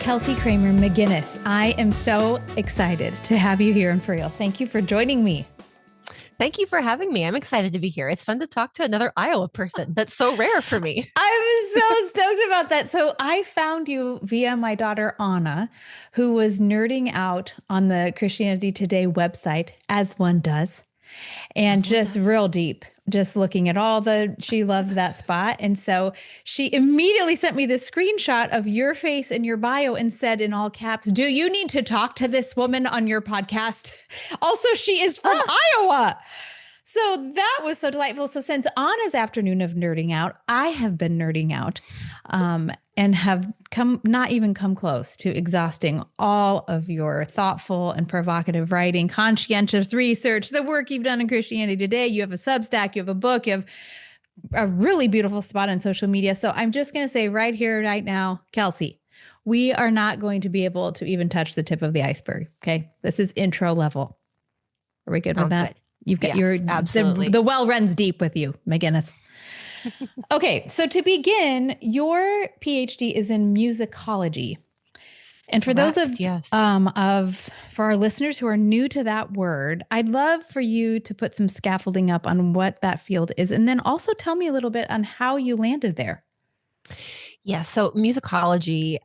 Kelsey Kramer McGinnis, I am so excited to have you here in For Real. Thank you for joining me. Thank you for having me. I'm excited to be here. It's fun to talk to another Iowa person. That's so rare for me. I'm so stoked about that. So I found you via my daughter, Anna, who was nerding out on the Christianity Today website, as one does, and just real deep, just looking at she loves that spot. And so she immediately sent me this screenshot of your face and your bio and said in all caps, "Do you need to talk to this woman on your podcast?" Also, she is from Iowa. So that was so delightful. So since Anna's afternoon of nerding out, I have been nerding out and have not even come close to exhausting all of your thoughtful and provocative writing, conscientious research, the work you've done in Christianity Today. You have a Substack, you have a book, you have a really beautiful spot on social media. So I'm just going to say right here, right now, Kelsey, we are not going to be able to even touch the tip of the iceberg. Okay. This is intro level. Are we good with that? Good. You've got absolutely. The well runs deep with you, McGinnis. Okay, so to begin, your PhD is in musicology. And for those for our listeners who are new to that word, I'd love for you to put some scaffolding up on what that field is, and then also tell me a little bit on how you landed there. Yeah. So musicology,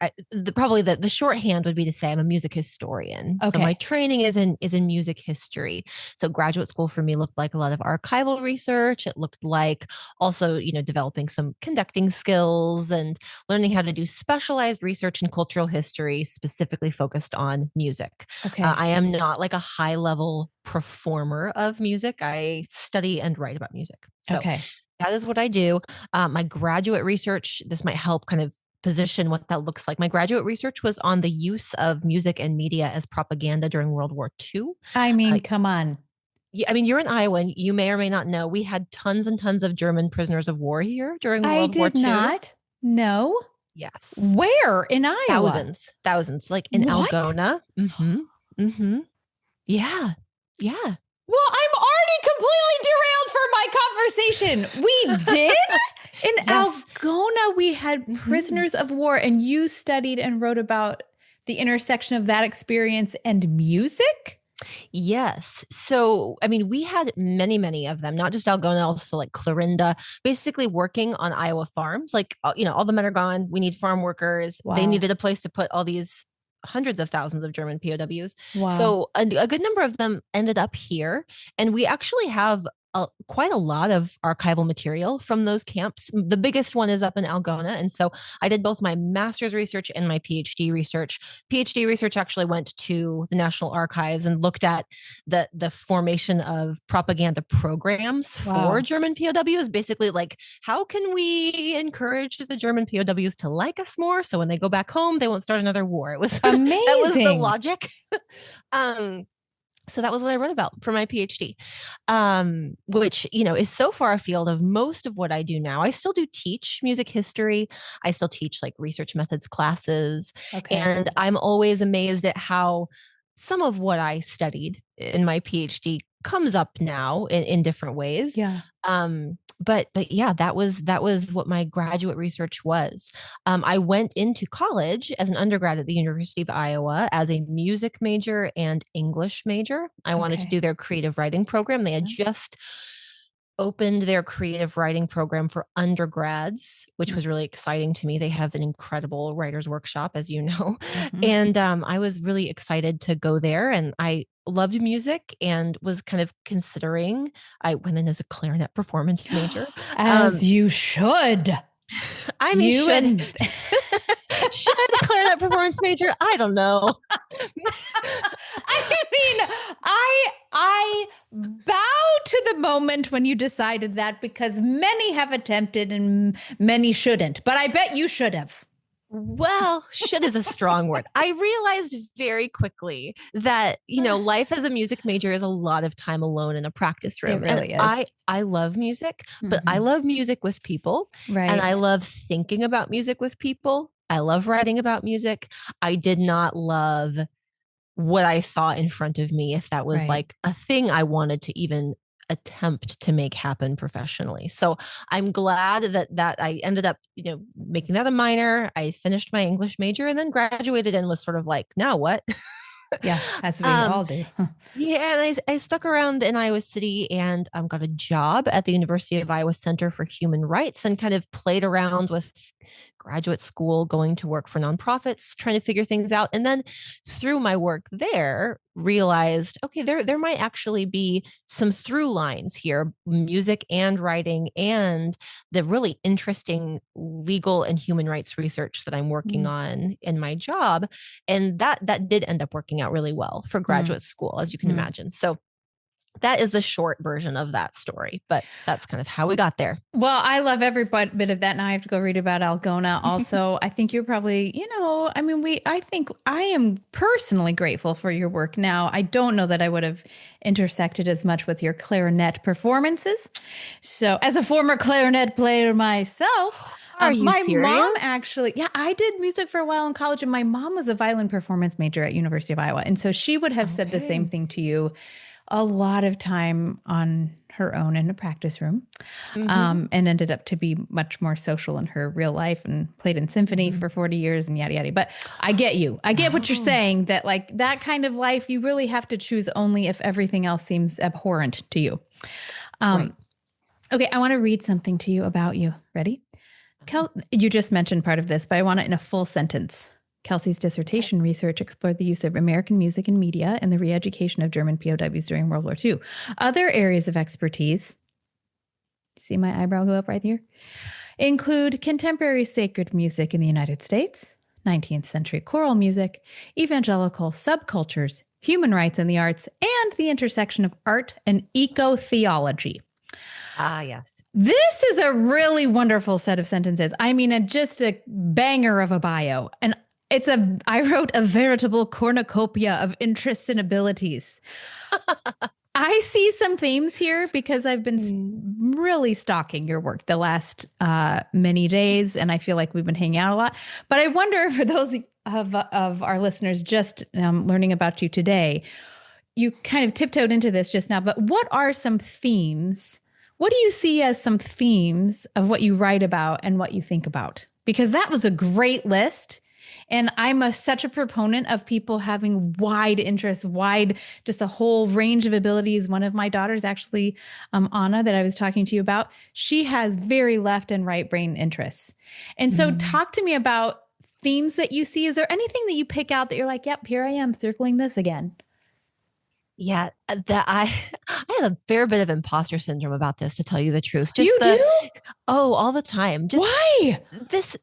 probably the shorthand would be to say I'm a music historian. Okay. So my training is in music history. So graduate school for me looked like a lot of archival research. It looked like also, developing some conducting skills and learning how to do specialized research in cultural history, specifically focused on music. Okay. I am not like a high level performer of music. I study and write about music. So okay. That is what I do. My graduate research, this might help kind of position what that looks like. My graduate research was on the use of music and media as propaganda during World War II. I mean, come on. Yeah, I mean, you're in Iowa, and you may or may not know, we had tons and tons of German prisoners of war here during World War II. I did not know. Yes. Where in Iowa? Thousands, like in what? Algona. Mm-hmm. Mm-hmm. Yeah. Yeah. Well, I'm already completely derailed for my conversation. We did? In yes. Algona, we had prisoners of war, and you studied and wrote about the intersection of that experience and music? Yes. So, I mean, we had many, many of them, not just Algona, also like Clarinda, basically working on Iowa farms. Like, all the men are gone. We need farm workers. Wow. They needed a place to put all these hundreds of thousands of German POWs. Wow. So a good number of them ended up here. And we actually have quite a lot of archival material from those camps. The biggest one is up in Algona. And so I did both my master's research and my PhD research. PhD research actually went to the National Archives and looked at the formation of propaganda programs for German POWs. Basically, like, how can we encourage the German POWs to like us more so when they go back home, they won't start another war? It was amazing. That was the logic. So that was what I wrote about for my PhD, which, is so far afield of most of what I do now. I still do teach music history. I still teach like research methods classes. Okay. And I'm always amazed at how some of what I studied in my PhD comes up now in different ways. Yeah. But yeah, that was what my graduate research was. I went into college as an undergrad at the University of Iowa as a music major and English major. I wanted to do their creative writing program. They had just opened their creative writing program for undergrads, which was really exciting to me. They have an incredible writer's workshop, as you know. And I was really excited to go there. And I loved music and was kind of considering, I went in as a clarinet performance major. As you should. I mean, should a clarinet performance major? I don't know. I mean, I bow to the moment when you decided that, because many have attempted and many shouldn't, but I bet you should have. Well, should is a strong word. I realized very quickly that, life as a music major is a lot of time alone in a practice room. It really is. I love music, but I love music with people. Right. And I love thinking about music with people. I love writing about music. I did not love what I saw in front of me, if that was like a thing I wanted to even attempt to make happen professionally. So I'm glad that I ended up, making that a minor. I finished my English major and then graduated and was sort of like, now what? Yeah, as we all do. Yeah, and I stuck around in Iowa City and got a job at the University of Iowa Center for Human Rights and kind of played around with graduate school, going to work for nonprofits, trying to figure things out. And then through my work there, realized, okay, there might actually be some through lines here, music and writing and the really interesting legal and human rights research that I'm working on in my job. And that did end up working out really well for graduate school, as you can imagine. So that is the short version of that story, but that's kind of how we got there. Well, I love every bit of that. Now I have to go read about Algona. Also, I think you're probably, I think I am personally grateful for your work. Now, I don't know that I would have intersected as much with your clarinet performances. So, as a former clarinet player myself, Are you my serious? mom actually, I did music for a while in college, and my mom was a violin performance major at University of Iowa. And so she would have said the same thing to you a lot of time on her own in a practice room, and ended up to be much more social in her real life and played in symphony for 40 years and yada, yada. But I get you. I get what you're saying, that like that kind of life, you really have to choose only if everything else seems abhorrent to you. Right. Okay, I want to read something to you about you. Ready? You just mentioned part of this, but I want it in a full sentence. Kelsey's dissertation research explored the use of American music and media and the re-education of German POWs during World War II. Other areas of expertise, see my eyebrow go up right here, include contemporary sacred music in the United States, 19th century choral music, evangelical subcultures, human rights in the arts, and the intersection of art and eco-theology. Ah, yes. This is a really wonderful set of sentences. I mean, just a banger of a bio. And I wrote a veritable cornucopia of interests and abilities. I see some themes here because I've been really stalking your work the last many days, and I feel like we've been hanging out a lot. But I wonder, for those of our listeners just learning about you today, you kind of tiptoed into this just now, but what are some themes? What do you see as some themes of what you write about and what you think about? Because that was a great list. And I'm such a proponent of people having wide interests, just a whole range of abilities. One of my daughters, actually, Anna, that I was talking to you about, she has very left and right brain interests. And so talk to me about themes that you see. Is there anything that you pick out that you're like, yep, here I am circling this again? Yeah, that I had a fair bit of imposter syndrome about this, to tell you the truth. Just you do? Oh, all the time. Just why? This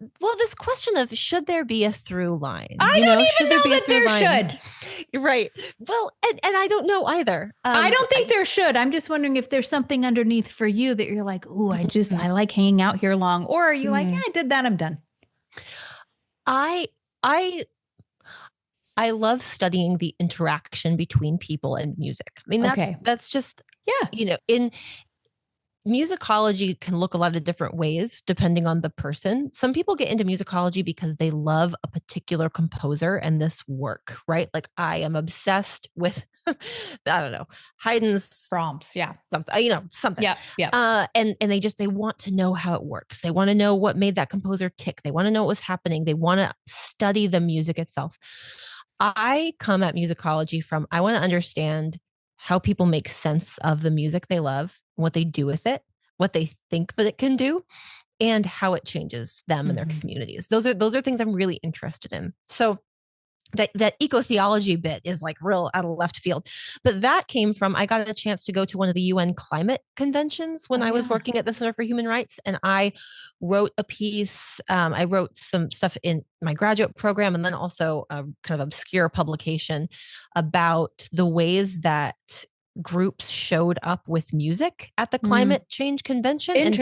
question of, should there be a through line? I don't even know that there should. Right. Well, and I don't know either. I don't think there should. I'm just wondering if there's something underneath for you that you're like, ooh, I like hanging out here long. Or are you like, yeah, I did that, I'm done. I love studying the interaction between people and music. I mean, that's just, in musicology can look a lot of different ways depending on the person. Some people get into musicology because they love a particular composer and this work, right? Like I am obsessed with, I don't know, Haydn's Brahms, something. Yeah. And they want to know how it works. They want to know what made that composer tick. They want to know what was happening. They want to study the music itself. I come at musicology from, I want to understand how people make sense of the music they love, what they do with it, what they think that it can do, and how it changes them and their communities. Those are things I'm really interested in. So that eco-theology bit is like real out of left field. But that came from, I got a chance to go to one of the UN climate conventions when I was working at the Center for Human Rights. And I wrote a piece. I wrote some stuff in my graduate program, and then also a kind of obscure publication about the ways that groups showed up with music at the climate change convention and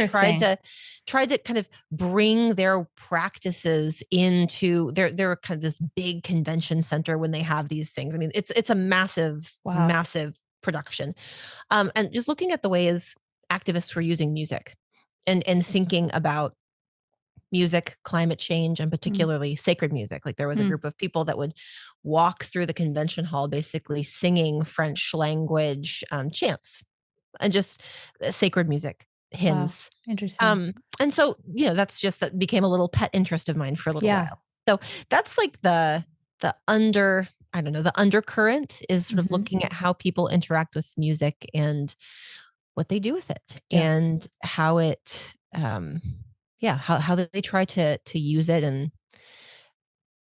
tried to kind of bring their practices into their kind of this big convention center when they have these things. I mean, it's a massive production. And just looking at the ways activists were using music and thinking about music, climate change, and particularly sacred music. Like there was a group of people that would walk through the convention hall, basically singing French language chants and just sacred music, Wow. hymns. Interesting. And so, that became a little pet interest of mine for a little Yeah. while. So that's like the I don't know, the undercurrent is sort of looking at how people interact with music and what they do with it, and how it, how they try to use it and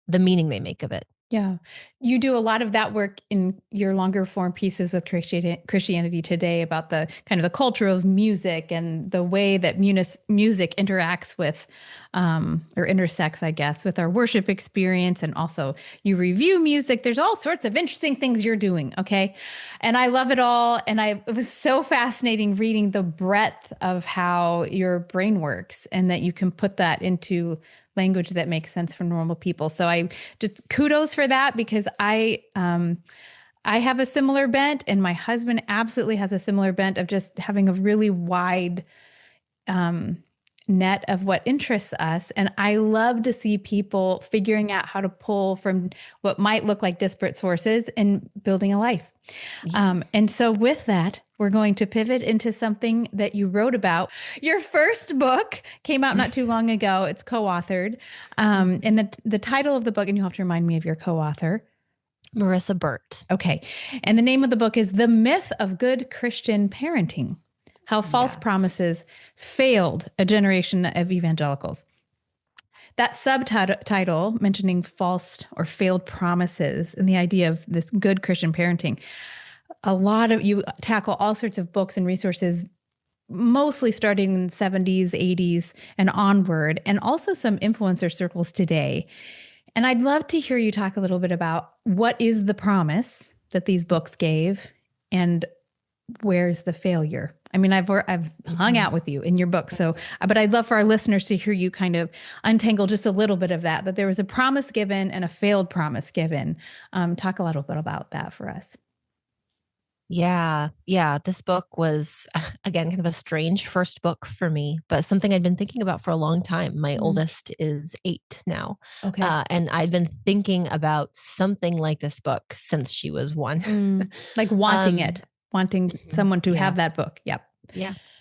the meaning they make of it. Yeah. You do a lot of that work in your longer form pieces with Christianity Today about the kind of the culture of music and the way that music interacts with, or intersects, I guess, with our worship experience. And also you review music. There's all sorts of interesting things you're doing. Okay. And I love it all. And it was so fascinating reading the breadth of how your brain works and that you can put that into language that makes sense for normal people. So I just kudos for that, because I have a similar bent, and my husband absolutely has a similar bent of just having a really wide net of what interests us. And I love to see people figuring out how to pull from what might look like disparate sources and building a life. Yeah. And so with that, we're going to pivot into something that you wrote about. Your first book came out not too long ago. It's co-authored. And the title of the book, and you'll have to remind me of your co-author. Marissa Burt. Okay. And the name of the book is The Myth of Good Christian Parenting: How False Promises Failed a Generation of Evangelicals. That subtitle, mentioning false or failed promises and the idea of this good Christian parenting, you tackle all sorts of books and resources, mostly starting in the 70s, 80s, and onward, and also some influencer circles today. And I'd love to hear you talk a little bit about what is the promise that these books gave and where's the failure? I mean, I've hung out with you in your book, but I'd love for our listeners to hear you kind of untangle just a little bit of that there was a promise given and a failed promise given. Talk a little bit about that for us. Yeah. This book was, again, kind of a strange first book for me, but something I'd been thinking about for a long time. My oldest is 8 now. Okay. And I'd been thinking about something like this book since she was 1. Like wanting someone to have that book. Yep.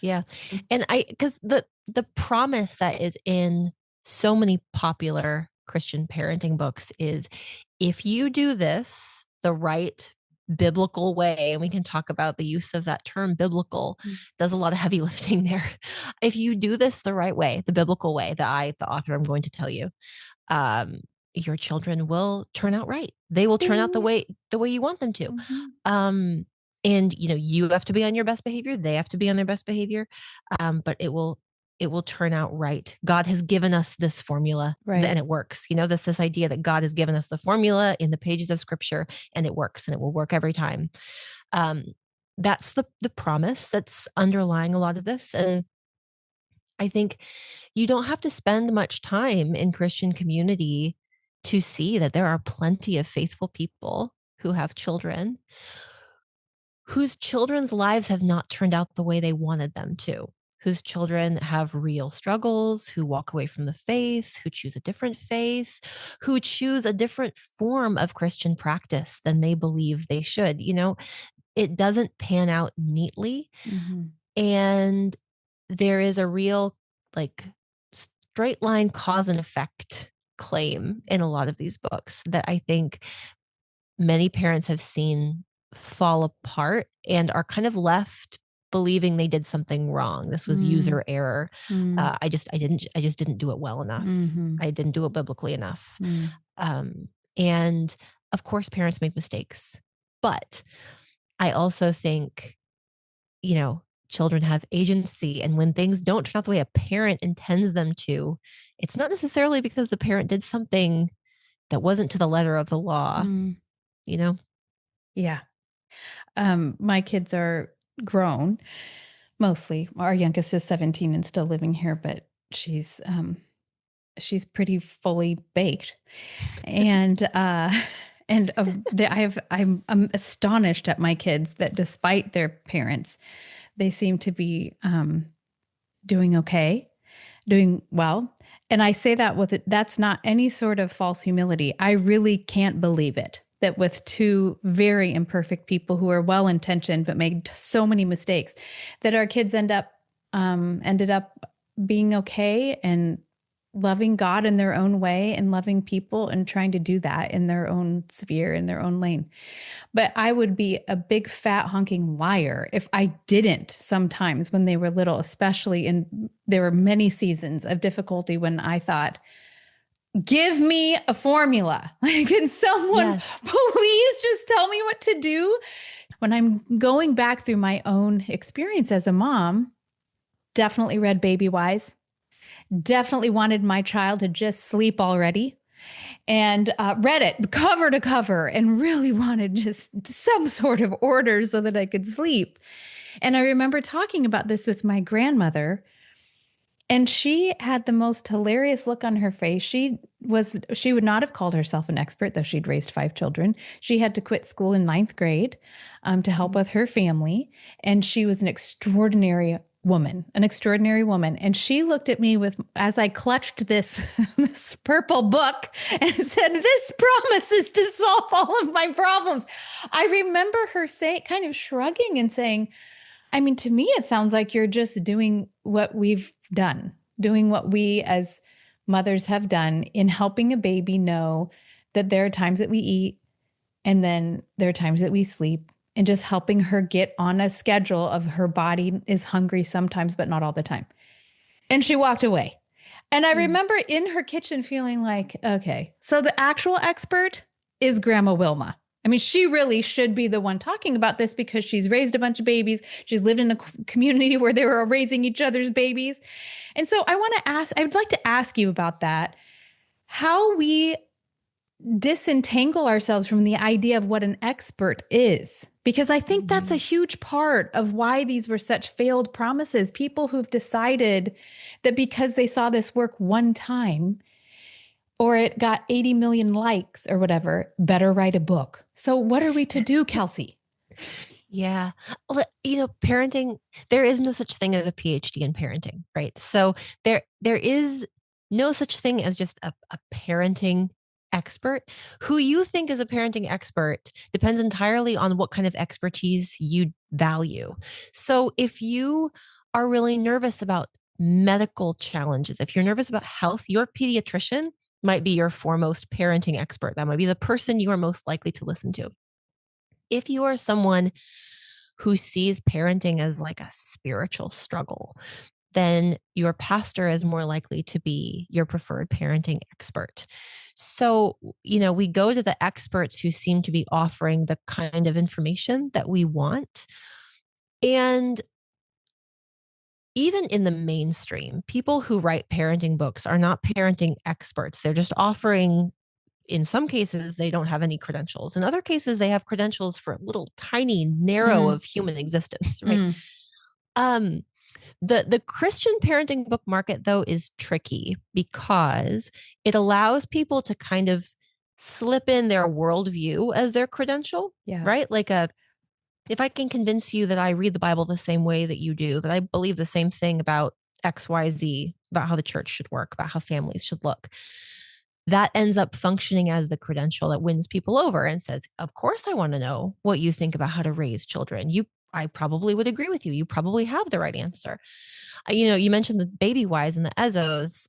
Yeah. And because the promise that is in so many popular Christian parenting books is, if you do this the right biblical way, and we can talk about the use of that term biblical, does a lot of heavy lifting there. If you do this the right way, the biblical way that the author, I'm going to tell you, your children will turn out right. They will turn out the way you want them to. And you have to be on your best behavior. They have to be on their best behavior. But it will turn out right. God has given us this formula, right, and it works. This idea that God has given us the formula in the pages of Scripture, and it works, and it will work every time. That's the promise that's underlying a lot of this. And I think you don't have to spend much time in Christian community to see that there are plenty of faithful people who have children whose children's lives have not turned out the way they wanted them to, whose children have real struggles, who walk away from the faith, who choose a different faith, who choose a different form of Christian practice than they believe they should. It doesn't pan out neatly. And there is a real, straight line cause and effect claim in a lot of these books that I think many parents have seen fall apart and are kind of left believing they did something wrong. This was user error. I just didn't do it well enough. I didn't do it biblically enough. And of course, parents make mistakes, but I also think, children have agency, and when things don't turn out the way a parent intends them to, it's not necessarily because the parent did something that wasn't to the letter of the law. Yeah. My kids are grown, mostly. Our youngest is 17 and still living here, but she's pretty fully baked. And I'm astonished at my kids that despite their parents, they seem to be doing okay, doing well. And I say that that's not any sort of false humility. I really can't believe it. that with two very imperfect people who are well-intentioned but made so many mistakes, that our kids ended up being okay and loving God in their own way and loving people and trying to do that in their own sphere, in their own lane. But I would be a big fat honking liar if I didn't sometimes when they were little, especially, and there were many seasons of difficulty when I thought, give me a formula. Like, can someone please just tell me what to do? When I'm going back through my own experience as a mom, definitely read Baby Wise, definitely wanted my child to just sleep already, and read it cover to cover and really wanted just some sort of order so that I could sleep. And I remember talking about this with my grandmother, and she had the most hilarious look on her face. She would not have called herself an expert, though she'd raised 5 children. She had to quit school in 9th grade to help with her family. And she was an extraordinary woman. And she looked at me as I clutched this, this purple book and said, this promises to solve all of my problems. I remember her kind of shrugging and saying, I mean, to me, it sounds like you're just doing what we've done, doing what we as mothers have done in helping a baby know that there are times that we eat and then there are times that we sleep, and just helping her get on a schedule of her body is hungry sometimes, but not all the time. And she walked away. And I remember in her kitchen feeling like, okay, so the actual expert is Grandma Wilma. I mean, she really should be the one talking about this because she's raised a bunch of babies. She's lived in a community where they were raising each other's babies. And so I would like to ask you about that, how we disentangle ourselves from the idea of what an expert is, because I think that's a huge part of why these were such failed promises. People who've decided that because they saw this work one time, or it got 80 million likes or whatever, better write a book. So what are we to do, Kelsey? Yeah. Well, parenting, there is no such thing as a PhD in parenting, right? So there is no such thing as just a parenting expert. Who you think is a parenting expert depends entirely on what kind of expertise you value. So if you are really nervous about medical challenges, if you're nervous about health, your pediatrician might be your foremost parenting expert. That might be the person you are most likely to listen to. If you are someone who sees parenting as like a spiritual struggle, then your pastor is more likely to be your preferred parenting expert. So, we go to the experts who seem to be offering the kind of information that we want. And even in the mainstream, people who write parenting books are not parenting experts. They're just offering, in some cases, they don't have any credentials. In other cases, they have credentials for a little tiny narrow of human existence, right? The Christian parenting book market, though, is tricky because it allows people to kind of slip in their worldview as their credential, right? Like if I can convince you that I read the Bible the same way that you do, that I believe the same thing about XYZ, about how the church should work, about how families should look, that ends up functioning as the credential that wins people over and says, of course, I want to know what you think about how to raise children. I probably would agree with you. You probably have the right answer. You mentioned the Baby Wise and the Ezzos.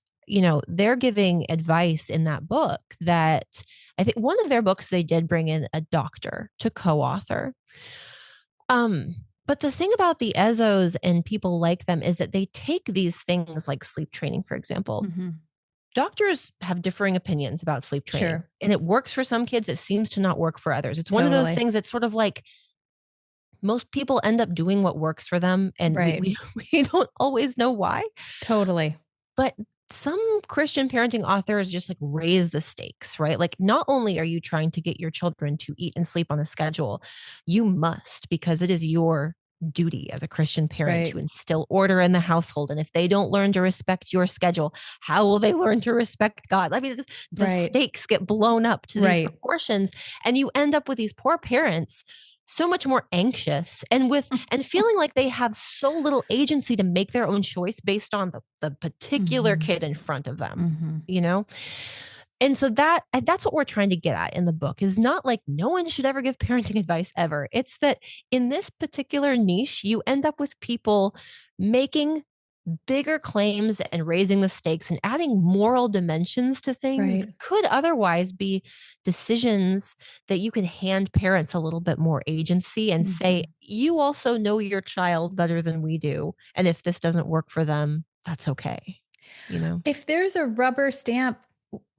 They're giving advice in that book that I think one of their books, they did bring in a doctor to co-author. But the thing about the Ezzos and people like them is that they take these things like sleep training, for example. Doctors have differing opinions about sleep training, and it works for some kids. It seems to not work for others. It's one of those things that's sort of like most people end up doing what works for them, and we don't always know why. Totally. But some Christian parenting authors just like raise the stakes, right? Like, not only are you trying to get your children to eat and sleep on a schedule, you must, because it is your duty as a Christian parent to instill order in the household. And if they don't learn to respect your schedule, how will they learn to respect God? I mean, the stakes get blown up to these proportions, and you end up with these poor parents so much more anxious and feeling like they have so little agency to make their own choice based on the particular kid in front of them, And so that's what we're trying to get at in the book, is not like no one should ever give parenting advice ever. It's that in this particular niche, you end up with people making bigger claims and raising the stakes and adding moral dimensions to things that Right. could otherwise be decisions that you can hand parents a little bit more agency and say, Mhm. you also know your child better than we do. And if this doesn't work for them, that's okay. You know? If there's a rubber stamp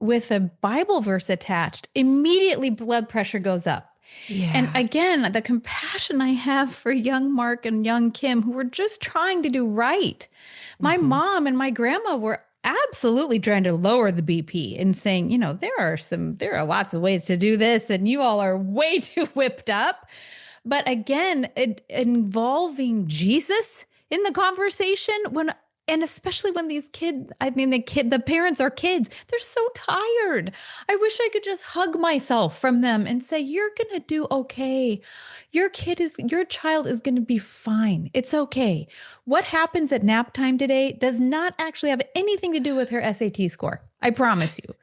with a Bible verse attached, immediately blood pressure goes up. And Yeah. again, the compassion I have for young Mark and young Kim, who were just trying to do right. My Mm-hmm. mom and my grandma were absolutely trying to lower the BP and saying, there are lots of ways to do this, and you all are way too whipped up. But again, involving Jesus in the conversation and especially when the parents are kids, they're so tired. I wish I could just hug myself from them and say, you're going to do okay. Your child is going to be fine. It's okay. What happens at nap time today does not actually have anything to do with her SAT score. I promise you.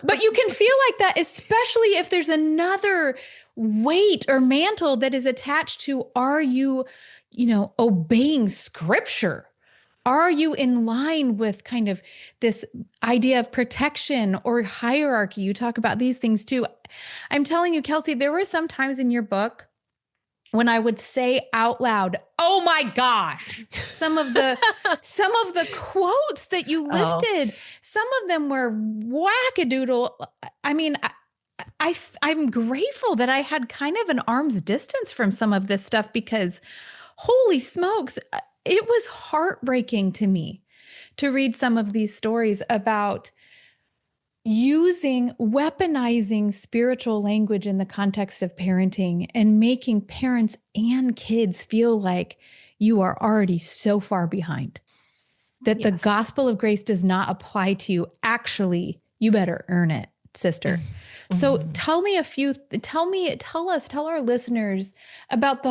But you can feel like that, especially if there's another weight or mantle that is attached to, are you, obeying scripture? Are you in line with kind of this idea of protection or hierarchy? You talk about these things too. I'm telling you, Kelsey, there were some times in your book when I would say out loud, "Oh my gosh," some of the quotes that you Oh, lifted, some of them were wackadoodle. I mean, I'm grateful that I had kind of an arm's distance from some of this stuff because holy smokes, it was heartbreaking to me to read some of these stories about weaponizing spiritual language in the context of parenting and making parents and kids feel like you are already so far behind, that the yes. gospel of grace does not apply to you. Actually, you better earn it, sister. So Mm-hmm. tell our listeners about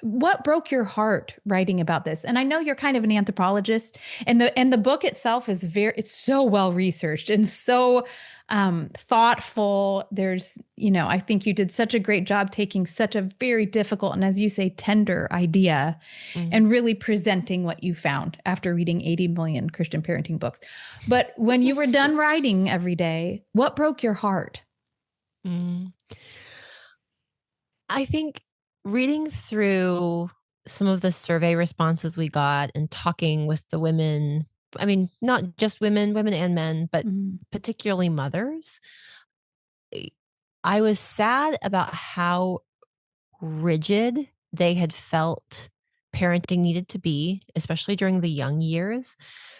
what broke your heart writing about this. And I know you're kind of an anthropologist, and the book itself it's so well researched and so thoughtful. I think you did such a great job taking such a very difficult and, as you say, tender idea Mm. and really presenting what you found after reading 80 million Christian parenting books. But when you were done writing every day, what broke your heart? Mm. I think reading through some of the survey responses we got and talking with the women, I mean, not just women and men, but Mhm. particularly mothers, I was sad about how rigid they had felt parenting needed to be, especially during the young years.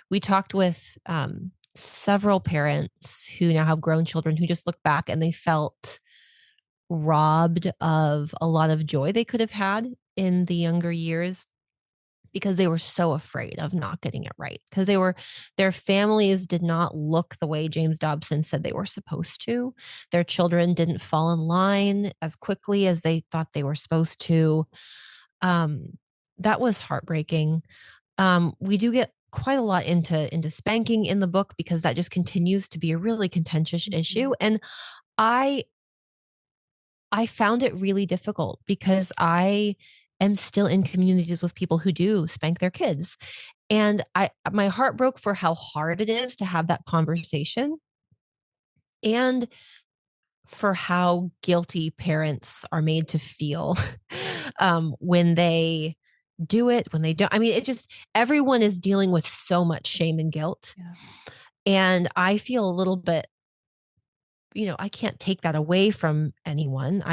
We talked with several parents who now have grown children who just look back and they felt robbed of a lot of joy they could have had in the younger years because they were so afraid of not getting it right, because their families did not look the way James Dobson said they were supposed to. Their children didn't fall in line as quickly as they thought they were supposed to. um, that was heartbreaking. We do get quite a lot into spanking in the book because that just continues to be a really contentious issue. And I I found it really difficult because I am still in communities with people who do spank their kids. And my heart broke for how hard it is to have that conversation, and for how guilty parents are made to feel when they do it, when they don't. I mean, it just, everyone is dealing with so much shame and guilt. Yeah. And I feel a little bit, I can't take that away from anyone.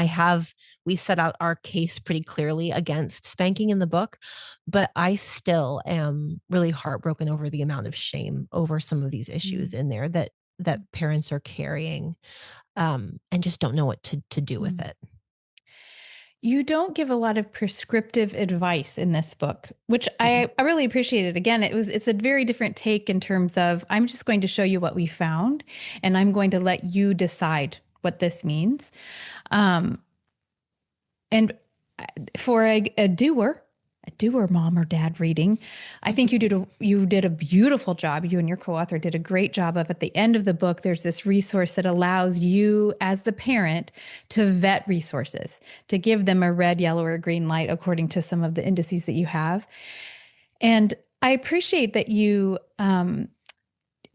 We set out our case pretty clearly against spanking in the book, but I still am really heartbroken over the amount of shame over some of these issues in there that parents are carrying, and just don't know what to do with Mm. it. You don't give a lot of prescriptive advice in this book, which I really appreciate it. Again, it's a very different take in terms of, I'm just going to show you what we found and I'm going to let you decide what this means. And for a doer, do or mom or dad reading. I think you did a beautiful job. You and your co-author did a great job of, at the end of the book, there's this resource that allows you as the parent to vet resources, to give them a red, yellow, or green light according to some of the indices that you have. And I appreciate that you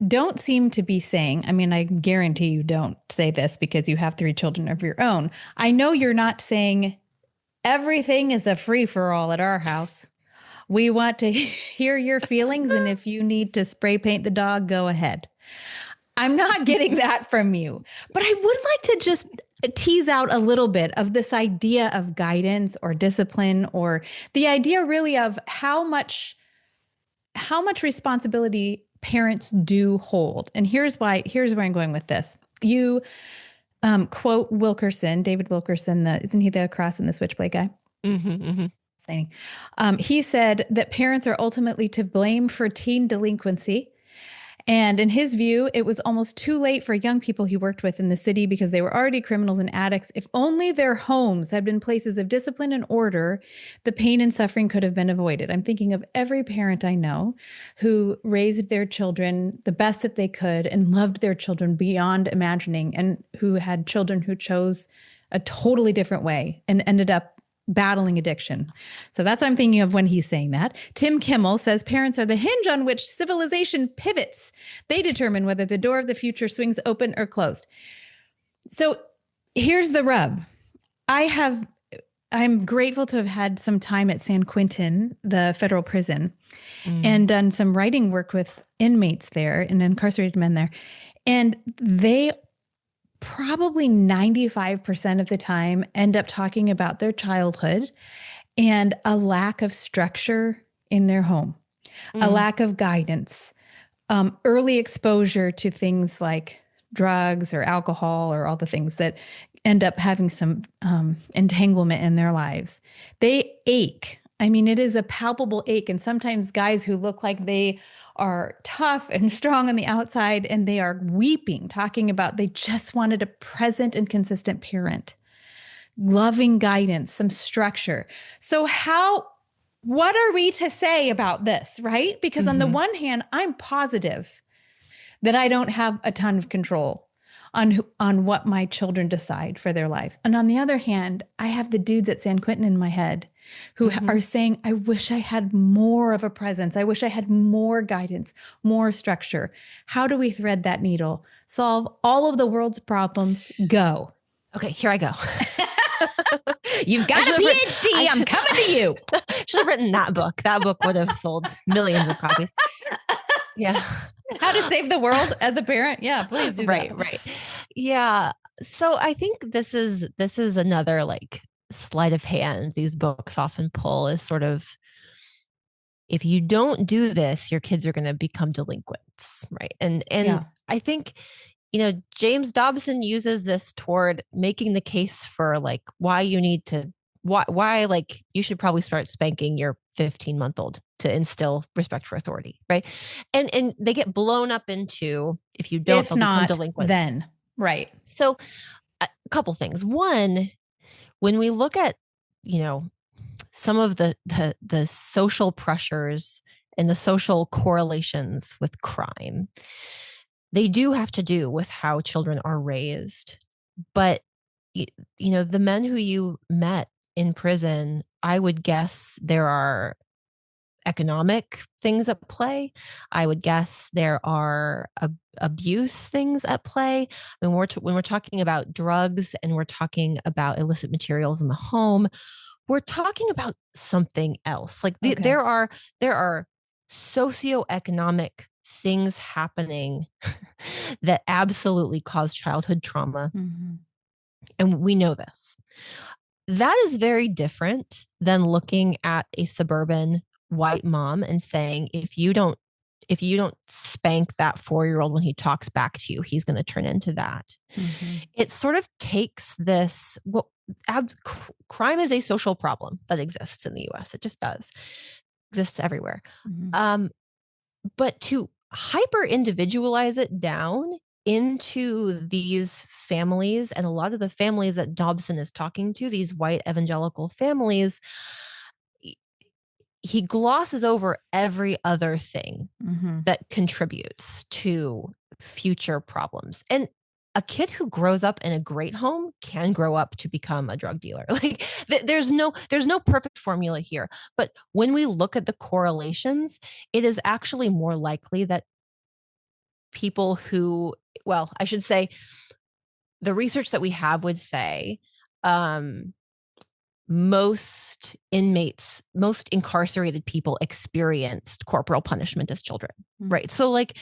don't seem to be saying, I mean, I guarantee you don't say this because you have 3 children of your own. I know you're not saying everything is a free for all at our house. We want to hear your feelings. And if you need to spray paint the dog, go ahead. I'm not getting that from you, but I would like to just tease out a little bit of this idea of guidance or discipline, or the idea really of how much responsibility parents do hold. And here's where I'm going with this. You quote Wilkerson, David Wilkerson, isn't he the cross and the switchblade guy? He said that parents are ultimately to blame for teen delinquency. And in his view, it was almost too late for young people he worked with in the city because they were already criminals and addicts. If only their homes had been places of discipline and order, the pain and suffering could have been avoided. I'm thinking of every parent I know who raised their children the best that they could and loved their children beyond imagining, and who had children who chose a totally different way and ended up battling addiction. So that's what I'm thinking of when he's saying that. Tim Kimmel says parents are the hinge on which civilization pivots. They determine whether the door of the future swings open or closed. So here's the rub. I'm grateful to have had some time at San Quentin, the federal prison, and done some writing work with inmates there and incarcerated men there. And they probably 95% of the time end up talking about their childhood and a lack of structure in their home, a lack of guidance, early exposure to things like drugs or alcohol or all the things that end up having some entanglement in their lives. They ache. I mean, it is a palpable ache. And sometimes guys who look like they are tough and strong on the outside, and they are weeping, talking about they just wanted a present and consistent parent, loving guidance, some structure. So what are we to say about this, right? Because on the one hand, I'm positive that I don't have a ton of control on what my children decide for their lives. And on the other hand, I have the dudes at San Quentin in my head who are saying, I wish I had more of a presence. I wish I had more guidance, more structure. How do we thread that needle? Solve all of the world's problems? Go. Okay, here I go. You've got a PhD. I'm coming to you. Should have written that book. That book would have sold millions of copies. Yeah. How to save the world as a parent. Yeah, please do that. Right. Yeah. So I think this is another like sleight of hand these books often pull, is sort of, if you don't do this, your kids are going to become delinquents. Right. And yeah. I think, James Dobson uses this toward making the case for like why you need to, why like you should probably start spanking your 15-month-old to instill respect for authority. Right. And they get blown up into, if you don't, they'll become delinquents. Then. Right. So a couple things. One, when we look at, some of the social pressures and the social correlations with crime, they do have to do with how children are raised. But, the men who you met in prison, I would guess there are economic things at play. I would guess there are abuse things at play. I mean, when we're talking about drugs and we're talking about illicit materials in the home, we're talking about something else. Like there are socioeconomic things happening that absolutely cause childhood trauma. And we know this. That is very different than looking at a suburban white mom and saying, if you don't spank that 4-year-old when he talks back to you, he's going to turn into that. It sort of takes this, crime is a social problem that exists in the US. It just does. Exists everywhere. But to hyper individualize it down into these families, and a lot of the families that Dobson is talking to, these white evangelical families, he glosses over every other thing Mm-hmm. that contributes to future problems. And a kid who grows up in a great home can grow up to become a drug dealer. Like there's no perfect formula here, but when we look at the correlations, it is actually more likely that people who, well, I should say the research that we have would say um, most inmates, most incarcerated people experienced corporal punishment as children, right? So, like,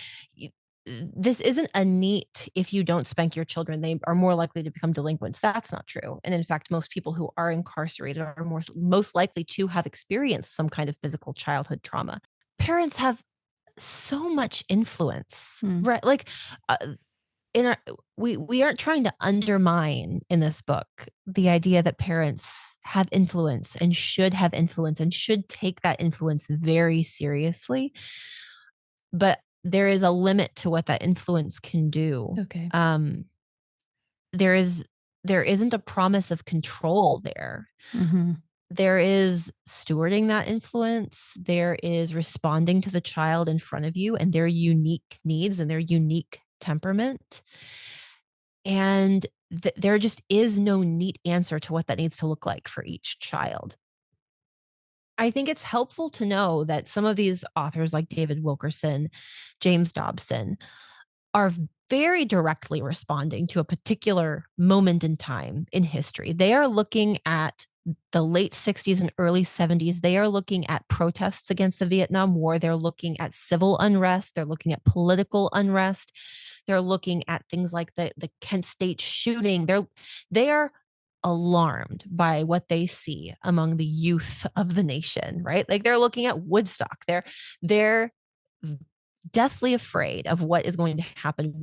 this isn't a neat, if you don't spank your children, they are more likely to become delinquents. That's not true. And in fact, most people who are incarcerated are most likely to have experienced some kind of physical childhood trauma. Parents have so much influence, right? Like, uh, in our we aren't trying to undermine in this book the idea that parents have influence and should have influence and should take that influence very seriously, but there is a limit to what that influence can do. Okay. There is there isn't a promise of control there. Mm-hmm. There is stewarding that influence. There is responding to the child in front of you and their unique needs and their unique temperament. And there just is no neat answer to what that needs to look like for each child. I think it's helpful to know that some of these authors, like David Wilkerson, James Dobson, are very directly responding to a particular moment in time in history. They are looking at the late 60s and early 70s. They are looking at protests against the Vietnam War. They're looking at civil unrest. They're looking at political unrest. They're looking at things like the Kent State shooting. They are alarmed by what they see among the youth of the nation, right? Like they're looking at Woodstock. They're deathly afraid of what is going to happen.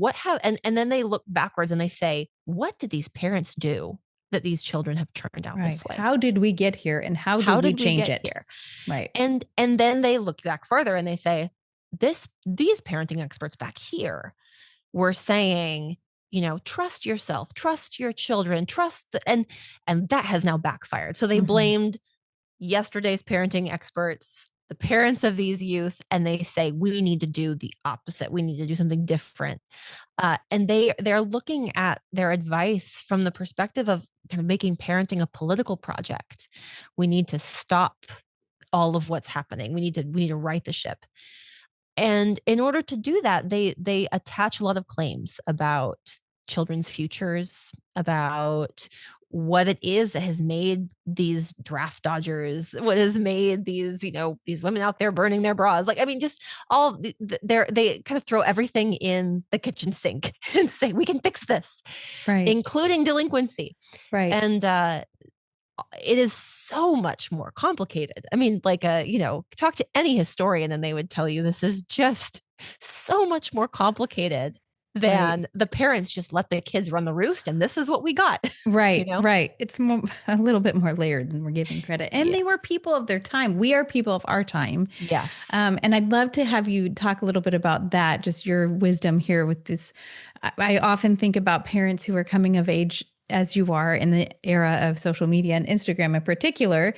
And then they look backwards and they say, what did these parents do that these children have turned out this way? How did we get here and how did we change it? Here? Right. And then they look back further and they say, these parenting experts back here were saying, trust yourself, trust your children, and that has now backfired. So they blamed yesterday's parenting experts, the parents of these youth, and they say we need to do the opposite. We need to do something different. And they're looking at their advice from the perspective of kind of making parenting a political project. We need to stop all of what's happening. We need to right the ship. And in order to do that, they attach a lot of claims about children's futures, about what it is that has made these draft dodgers, what has made these women out there burning their bras. Like, I mean, just all they kind of throw everything in the kitchen sink and say, we can fix this, right, including delinquency. Right. And it is so much more complicated. I mean, like, talk to any historian and they would tell you this is just so much more complicated than the parents just let the kids run the roost and this is what we got. Right. Right. It's a little bit more layered than we're giving credit. And they were people of their time. We are people of our time. Yes. And I'd love to have you talk a little bit about that, just your wisdom here with this. I often think about parents who are coming of age as you are in the era of social media and Instagram in particular.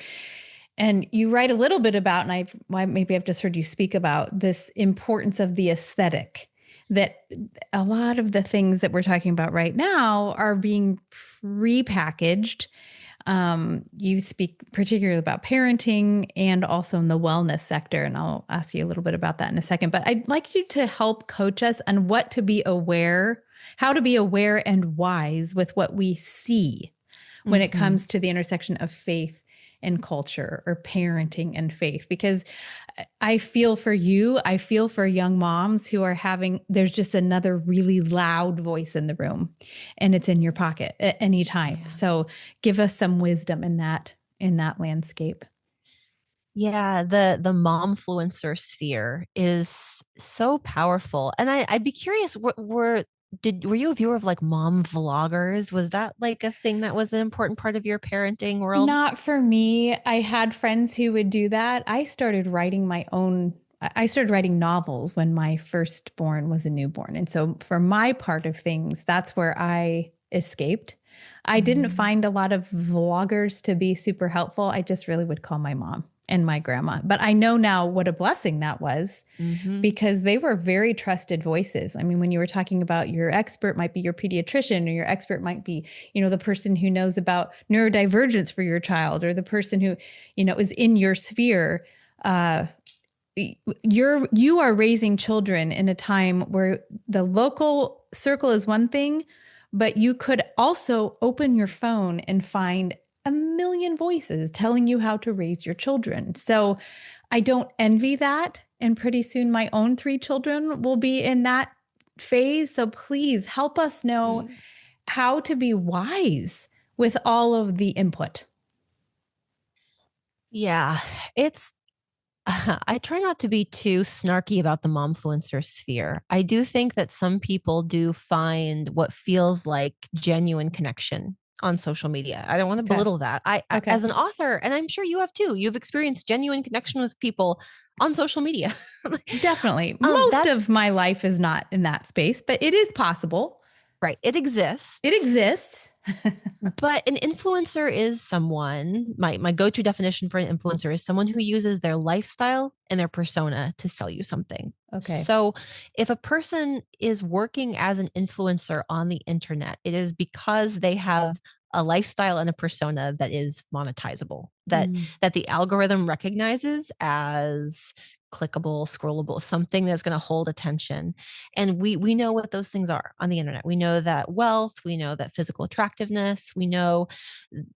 And you write a little bit about, and maybe I've just heard you speak about this importance of the aesthetic, that a lot of the things that we're talking about right now are being repackaged. You speak particularly about parenting and also in the wellness sector. And I'll ask you a little bit about that in a second, but I'd like you to help coach us on what to be aware, how to be aware and wise with what we see when it comes to the intersection of faith and culture, or parenting and faith, because I feel for you. I feel for young moms who are there's just another really loud voice in the room and it's in your pocket at any time. Yeah. So give us some wisdom in that landscape. Yeah, the momfluencer sphere is so powerful. And I'd be curious, were you a viewer of like mom vloggers? Was that like a thing that was an important part of your parenting world? Not for me. I had friends who would do that. I started writing novels when my firstborn was a newborn. And so for my part of things, that's where I escaped. I didn't find a lot of vloggers to be super helpful. I just really would call my mom and my grandma. But I know now what a blessing that was because they were very trusted voices. I mean, when you were talking about your expert might be your pediatrician, or your expert might be, the person who knows about neurodivergence for your child, or the person who, is in your sphere. You are raising children in a time where the local circle is one thing, but you could also open your phone and find a million voices telling you how to raise your children. So I don't envy that. And pretty soon my own 3 children will be in that phase. So please help us know how to be wise with all of the input. Yeah, I try not to be too snarky about the momfluencer sphere. I do think that some people do find what feels like genuine connection on social media. I don't want to belittle that. I as an author, and I'm sure you have too, you've experienced genuine connection with people on social media. Definitely. Most of my life is not in that space, but it is possible. Right. It exists. It exists. But an influencer is someone, my go-to definition for an influencer is someone who uses their lifestyle and their persona to sell you something. Okay. So if a person is working as an influencer on the internet, it is because they have a lifestyle and a persona that is monetizable, that the algorithm recognizes as clickable, scrollable, something that's going to hold attention. And we know what those things are on the internet. We know that wealth, we know that physical attractiveness, we know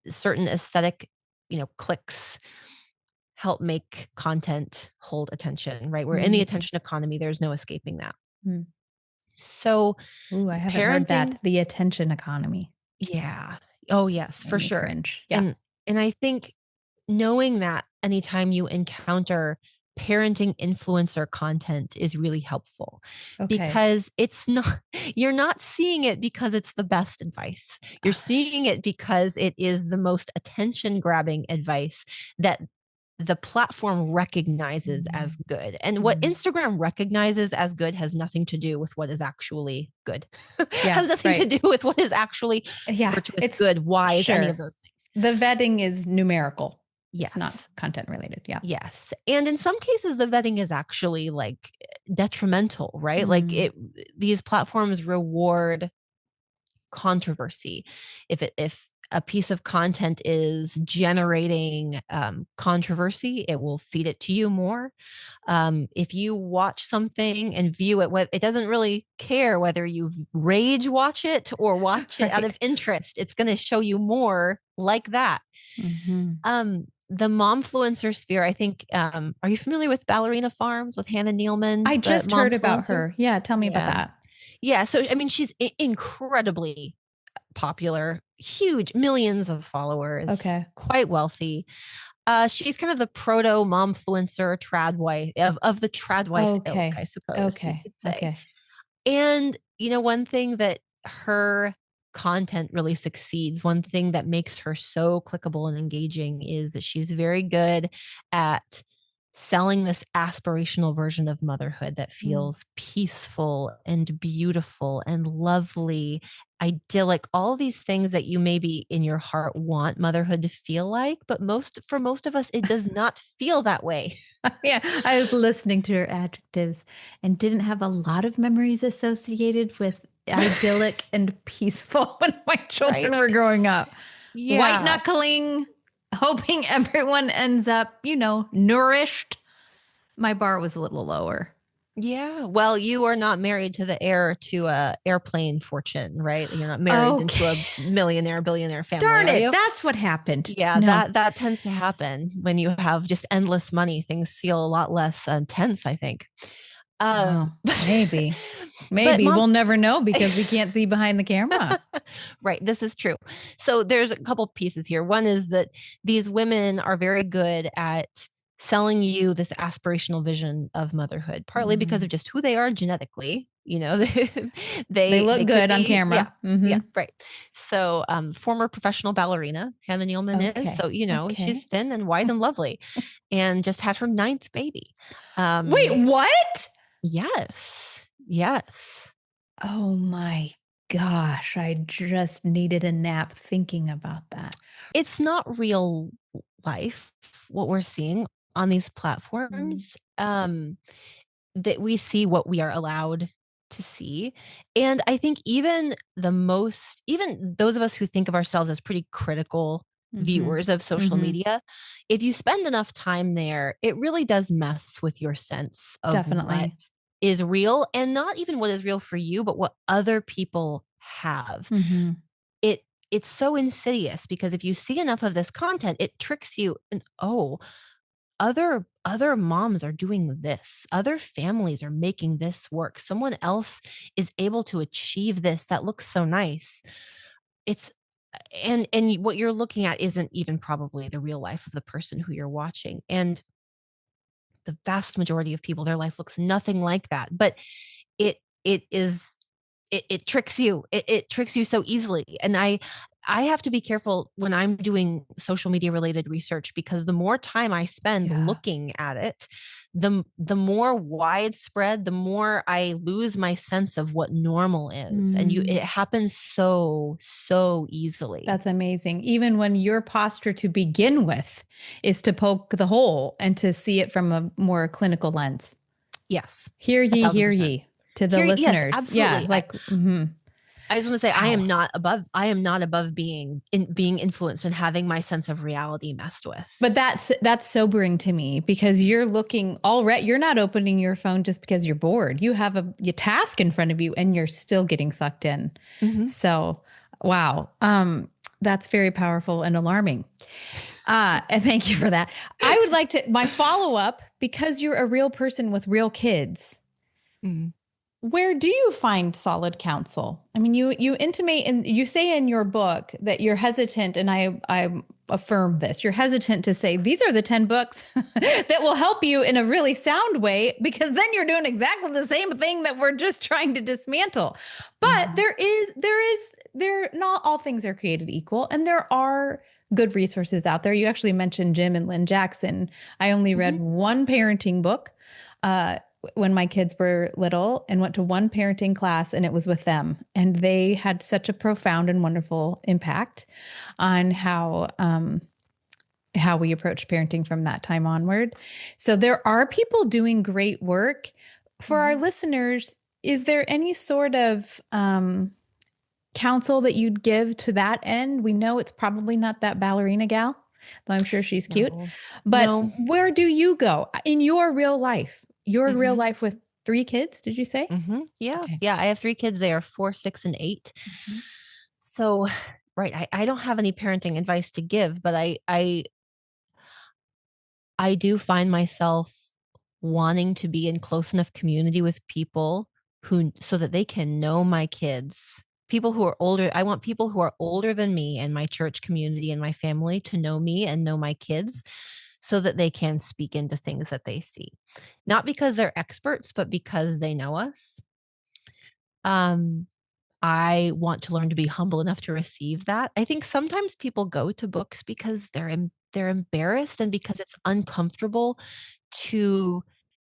certain aesthetic, clicks help make content hold attention, right? We're in the attention economy. There's no escaping that. So I haven't heard that. The attention economy. Yeah. Oh yes, for sure. Cringe. Yeah. And I think knowing that anytime you encounter parenting influencer content is really helpful because you're not seeing it because it's the best advice. You're seeing it because it is the most attention grabbing advice that the platform recognizes as good. And what Instagram recognizes as good has nothing to do with what is actually good. Has nothing to do with what is actually virtuous, good, wise, any of those things. The vetting is numerical. Yes. It's not content related. Yeah. Yes. And in some cases, the vetting is actually like detrimental, right? Like these platforms reward controversy. If a piece of content is generating controversy, it will feed it to you more. If you watch something and view it, it doesn't really care whether you rage watch it or watch it out of interest. It's going to show you more like that. The momfluencer sphere, I think, are you familiar with Ballerina Farms with Hannah Nealman? I just heard about her. Yeah. Tell me about that. Yeah. So, I mean, she's incredibly popular, huge, millions of followers, quite wealthy. She's kind of the proto momfluencer trad wife of the trad wife ilk, I suppose. Okay. And, one thing that her content really succeeds, one thing that makes her so clickable and engaging is that she's very good at selling this aspirational version of motherhood that feels peaceful and beautiful and lovely, idyllic, all these things that you maybe in your heart want motherhood to feel like, but for most of us, it does not feel that way. Yeah. I was listening to her adjectives and didn't have a lot of memories associated with idyllic and peaceful when my children were growing up. Yeah. White knuckling, hoping everyone ends up, nourished. My bar was a little lower. Yeah. Well, you are not married to the heir to a airplane fortune, right? You're not married into a millionaire, billionaire family. Darn it. That's what happened. Yeah. That tends to happen when you have just endless money. Things feel a lot less tense, I think. Maybe we'll never know because we can't see behind the camera. Right. This is true. So there's a couple pieces here. One is that these women are very good at selling you this aspirational vision of motherhood, partly because of just who they are genetically. They look good on camera. Yeah. Right. So, former professional ballerina, Hannah Nealman is. So, she's thin and white and lovely and just had her 9th baby. Wait, what? Yes. Yes. Oh my gosh. I just needed a nap thinking about that. It's not real life, what we're seeing. on these Mm-hmm. platforms, that we see what we are allowed to see. And I think even those of us who think of ourselves as pretty critical Mm-hmm. viewers of social Mm-hmm. media, if you spend enough time there, it really does mess with your sense of what Definitely. is real, and not even what is real for you, but what other people have. Mm-hmm. It it's so insidious because if you see enough of this content, it tricks you and, oh, other moms are doing this, other families are making this work, someone else is able to achieve this that looks so nice. It's and what you're looking at isn't even probably the real life of the person who you're watching, and the vast majority of people, their life looks nothing like that. But it is it tricks you. It tricks you so easily. And I have to be careful when I'm doing social media related research, because the more time I spend Yeah. looking at it, the more widespread, the more I lose my sense of what normal is. And Mm. it happens so easily. That's amazing. Even when your posture to begin with is to poke the hole and to see it from a more clinical lens. Yes. Hear Hear ye to the Here, yes, listeners. Yeah. absolutely. Like, mm-hmm. I just want to say Wow. I am not above being influenced and having my sense of reality messed with. But that's sobering to me, because you're looking already, you're not opening your phone just because you're bored. You have a task in front of you and you're still getting sucked in. Mm-hmm. So, wow. That's very powerful and alarming. And thank you for that. I would like to, my follow up, because you're a real person with real kids. Mm-hmm. Where do you find solid counsel? I mean, you intimate and you say in your book that you're hesitant, and I affirm this. You're hesitant to say these are the 10 books that will help you in a really sound way, because then you're doing exactly the same thing that we're just trying to dismantle. But there not all things are created equal, and there are good resources out there. You actually mentioned Jim and Lynn Jackson. I only read one parenting book. When my kids were little, and went to one parenting class, and it was with them. And they had such a profound and wonderful impact on how we approached parenting from that time onward. So there are people doing great work. For our listeners, is there any sort of counsel that you'd give to that end? We know it's probably not that ballerina gal, though I'm sure she's cute. No. But No. where do you go in your real life? Your real life with 3 kids, did you say? Mm-hmm. Yeah. Okay. Yeah. I have 3 kids. They are 4, 6, and 8. Mm-hmm. So, right. I don't have any parenting advice to give, but I do find myself wanting to be in close enough community with people so that they can know my kids. People who are older. I want people who are older than me and my church community and my family to know me and know my kids, so that they can speak into things that they see. Not because they're experts, but because they know us. I want to learn to be humble enough to receive that. I think sometimes people go to books because they're embarrassed, and because it's uncomfortable to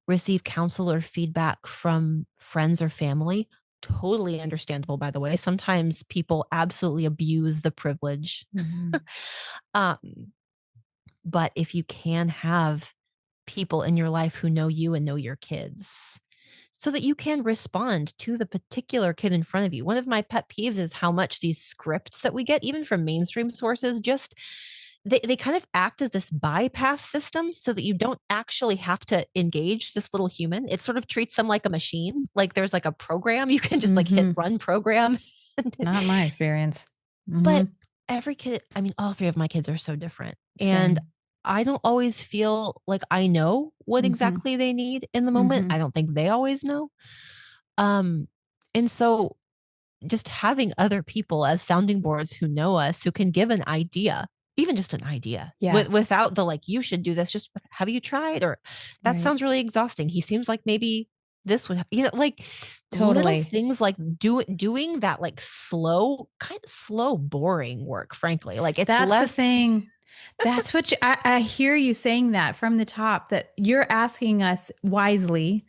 receive counsel or feedback from friends or family. Totally understandable, by the way. Sometimes people absolutely abuse the privilege. Mm-hmm. um, but if you can have people in your life who know you and know your kids, so that you can respond to the particular kid in front of you. One of my pet peeves is how much these scripts that we get, even from mainstream sources, just they kind of act as this bypass system, so that you don't actually have to engage this little human. It sort of treats them like a machine. Like there's like a program you can just like hit run program. Not my experience. But Mm-hmm. every kid, I mean, all 3 of my kids are so different. And Same. I don't always feel like I know what Mm-hmm. exactly they need in the moment. Mm-hmm. I don't think they always know. Um, and so just having other people as sounding boards who know us, who can give an idea, even just an idea, Yeah. without the like, you should do this, just have you tried? Or that Right. sounds really exhausting. He seems like maybe this would, like little Totally. things like doing that, like kind of slow, boring work, frankly. Like it's That's the less. thing. That's what I hear you saying that from the top, that you're asking us wisely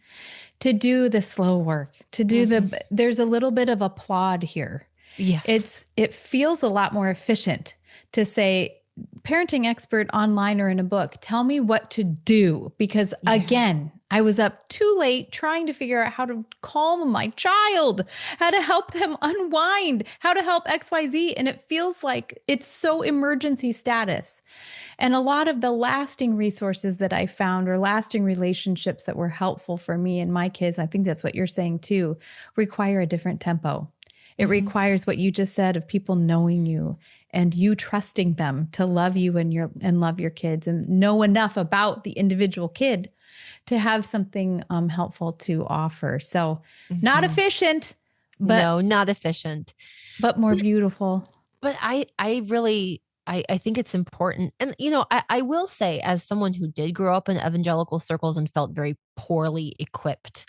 to do the slow work, to do there's a little bit of applaud here. Yes. It feels a lot more efficient to say, parenting expert online or in a book. Tell me what to do. Because Yeah. again, I was up too late trying to figure out how to calm my child, how to help them unwind, how to help XYZ. And it feels like it's so emergency status. And a lot of the lasting resources that I found or lasting relationships that were helpful for me and my kids, I think that's what you're saying too, require a different tempo. It requires what you just said of people knowing you and you trusting them to love you and love your kids and know enough about the individual kid to have something helpful to offer. So not efficient, but No, not efficient. more beautiful. But I really, I think it's important. And, I will say, as someone who did grow up in evangelical circles and felt very poorly equipped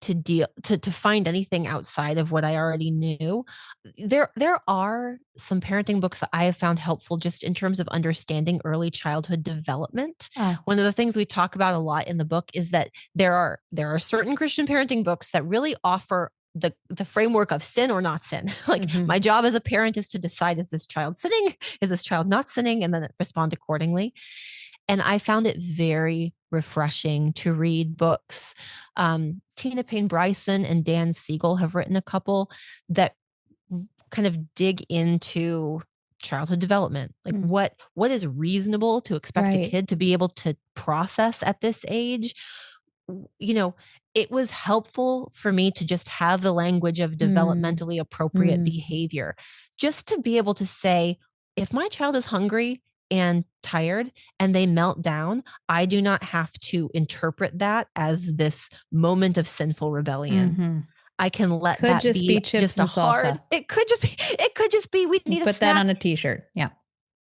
to find anything outside of what I already knew, there are some parenting books that I have found helpful just in terms of understanding early childhood development. Oh. One of the things we talk about a lot in the book is that there are certain Christian parenting books that really offer the framework of sin or not sin. Like, my job as a parent is to decide, is this child sinning? Is this child not sinning? And then respond accordingly. And I found it very refreshing to read books. Tina Payne Bryson and Dan Siegel have written a couple that kind of dig into childhood development. Like, what is reasonable to expect a kid to be able to process at this age? It was helpful for me to just have the language of developmentally appropriate behavior, just to be able to say, if my child is hungry and tired and they melt down, I do not have to interpret that as this moment of sinful rebellion. I can let Could that just be chips just a and hard, salsa. it could just be, we need a Put snack. that on a t-shirt. Yeah.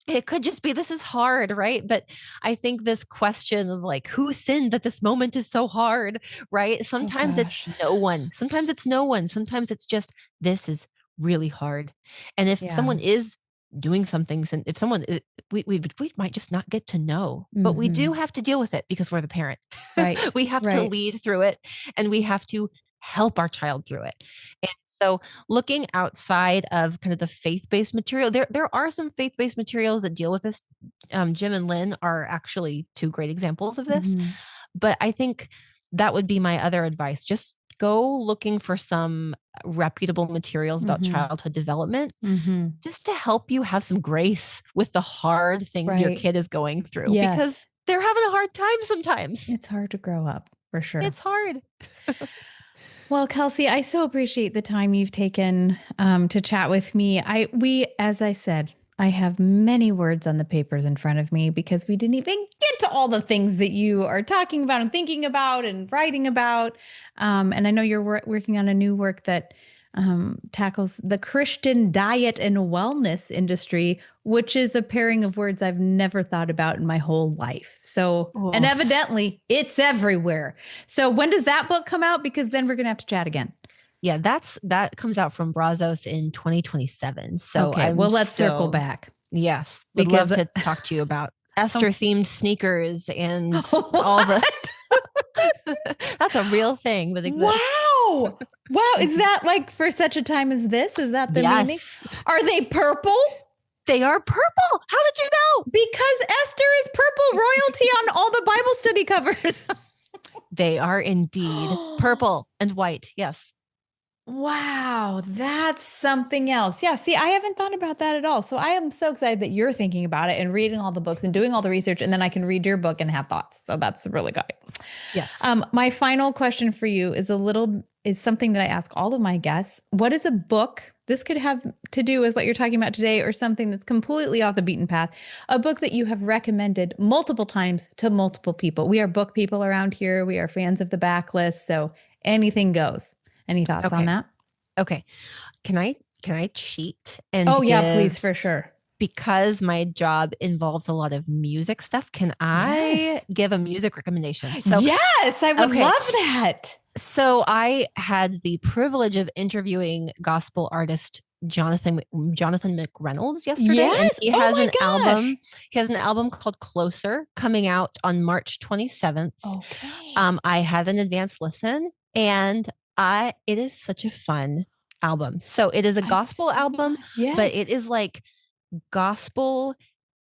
It could just be, this is hard, right? But I think this question of, like, who sinned that this moment is so hard, right? Sometimes it's no one. Sometimes it's no one. Sometimes it's just, this is really hard. And if someone is doing some things, and if someone, we might just not get to know, but we do have to deal with it because we're the parent. Right. We have to lead through it, and we have to help our child through it. And so, looking outside of kind of the faith-based material, there are some faith-based materials that deal with this. Jim and Lynn are actually two great examples of this. But I think that would be my other advice. Just go looking for some reputable materials about childhood development, just to help you have some grace with the hard things your kid is going through, because they're having a hard time sometimes. It's hard to grow up, for sure. It's hard. Well, Kelsey, I so appreciate the time you've taken to chat with me. As I said, I have many words on the papers in front of me because we didn't even get to all the things that you are talking about and thinking about and writing about. And I know you're working on a new work that tackles the Christian diet and wellness industry, which is a pairing of words I've never thought about in my whole life. So, and evidently it's everywhere. So when does that book come out? Because then we're going to have to chat again. Yeah, that comes out from Brazos in 2027. So okay, well, let's circle back. Yes, would love to talk to you about Esther-themed sneakers and all the. That's a real thing that exists. Wow, is that like for such a time as this? Is that the meaning? Are they purple? They are purple. How did you know? Because Esther is purple royalty on all the Bible study covers. They are indeed purple and white. Yes. Wow, that's something else. Yeah, see, I haven't thought about that at all. So I am so excited that you're thinking about it and reading all the books and doing all the research, and then I can read your book and have thoughts. So that's really good. Yes. My final question for you is something that I ask all of my guests. What is a book? This could have to do with what you're talking about today, or something that's completely off the beaten path. A book that you have recommended multiple times to multiple people. We are book people around here. We are fans of the backlist. So anything goes. Any thoughts on that? Okay. Can I cheat and please, for sure. Because my job involves a lot of music stuff, can I give a music recommendation? So, yes, I would love that. So I had the privilege of interviewing gospel artist Jonathan McReynolds yesterday. Yes. And he has an album. He has an album called Closer coming out on March 27th. Okay. I had an advanced listen, and it is such a fun album. So it is a gospel album, but it is like gospel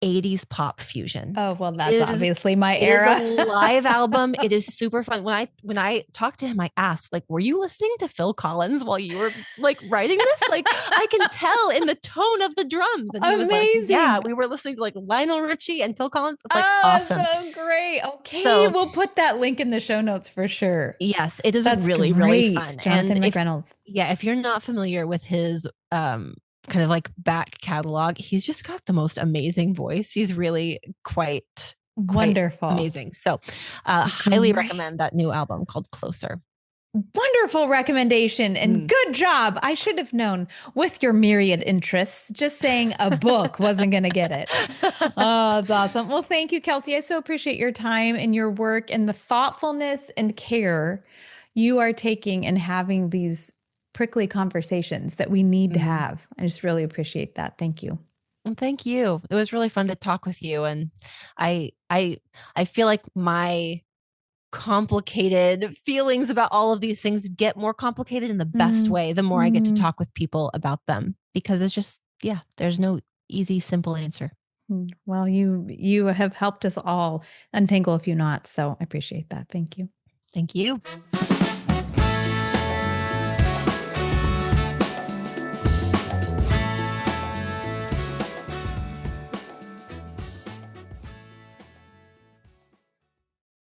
80s pop fusion. Oh, well, that's obviously my era. It is a live album. It is super fun. When I talked to him, I asked, like, were you listening to Phil Collins while you were like writing this? Like, I can tell in the tone of the drums. And he was like, yeah, we were listening to like Lionel Richie and Phil Collins. It's like awesome. So great. Okay, we'll put that link in the show notes for sure. Yes, it is really, really fun. Jonathan McReynolds. If you're not familiar with his kind of like back catalog, he's just got the most amazing voice. He's really quite wonderful, amazing. So highly recommend that new album called Closer. Wonderful recommendation and good job. I should have known with your myriad interests, just saying a book wasn't going to get it. Oh, it's awesome. Well, thank you, Kelsey. I so appreciate your time and your work and the thoughtfulness and care you are taking and having these prickly conversations that we need to have. I just really appreciate that. Thank you. Well, thank you. It was really fun to talk with you. And I feel like my complicated feelings about all of these things get more complicated in the best way the more I get to talk with people about them, because it's just, there's no easy, simple answer. Well, you have helped us all untangle a few knots. So I appreciate that. Thank you. Thank you.